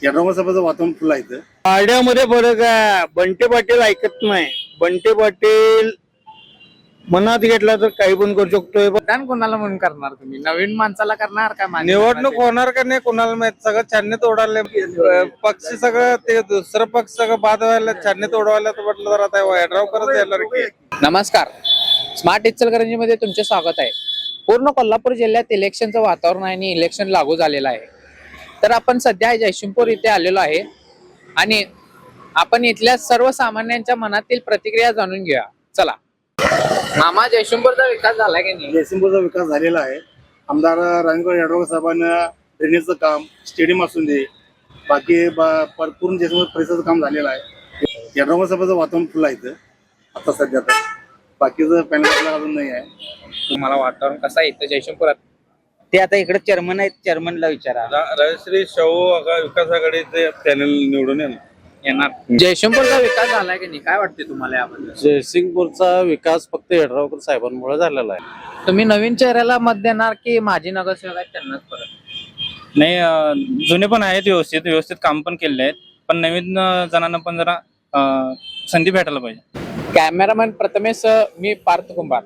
यड्राव सभाचं वातावरण फुल आहे इथं. आड्यामध्ये फरक आहे. बंटे पाटील ऐकत नाही. बंटे पाटील मनात घेतला तर काही पण करू शकतोय. मतदान कोणाला म्हणून करणार तुम्ही? नवीन माणसाला करणार का? निवडणूक होणार का नाही कोणाला माहित. सगळं छाननी तोडायला पक्ष सगळं ते दुसरं पक्ष सगळं बाद व्हायला छाननी तोडवायला तर म्हटलं तर आता यड्राव करत येणार की. नमस्कार, स्मार्ट इचलकरंजी मध्ये तुमचे स्वागत आहे. पूर्ण कोल्हापूर जिल्ह्यात इलेक्शनचं वातावरण आहे आणि इलेक्शन लागू झालेलं आहे. तर आपण सध्या जयसिंगपूर इथे आलेलो आहे आणि आपण इथल्या सर्वसामान्यांच्या मनातील प्रतिक्रिया जाणून घेऊया. चला मामा, जयसिंगपूरचा विकास झाला की नाही? जयसिंगपूरचा विकास झालेला आहे. आमदार राजेंद्र यड्राव साहेबांना ड्रेनेजचं काम, स्टेडियम असून दे, बाकी पूर्ण जयसिंगपूर परिसराचं काम झालेलं आहे. यड्राव सभाचं वातावरण फुल आहे इथं आता सध्या. तर बाकीचं पॅनल अजून नाही आहे. तुम्हाला वातावरण कसं आहे इथं जयसिंगपुरात? ते आता इकडे चेअरमन आहेत, चेअरमनला विचारा. राजश्री शाहू विकास आघाडीचे पॅनल निवडून येणार. जयसिंगपूरचा विकास झाला की नाही, काय वाटते तुम्हाला याबद्दल? जयसिंगपूरचा विकास फक्त यड्रावकर साहेबांमुळे झालेला आहे. तुम्ही नवीन चेहऱ्याला मत देणार की माजी नगरसेवक आहेत त्यांनाच परत? नाही, जुने पण आहेत, व्यवस्थित काम पण केले आहेत, पण नवीन जणांना पण जरा संधी भेटायला पाहिजे. कॅमेरामॅन प्रथमेश, मी पार्थ कुंभार.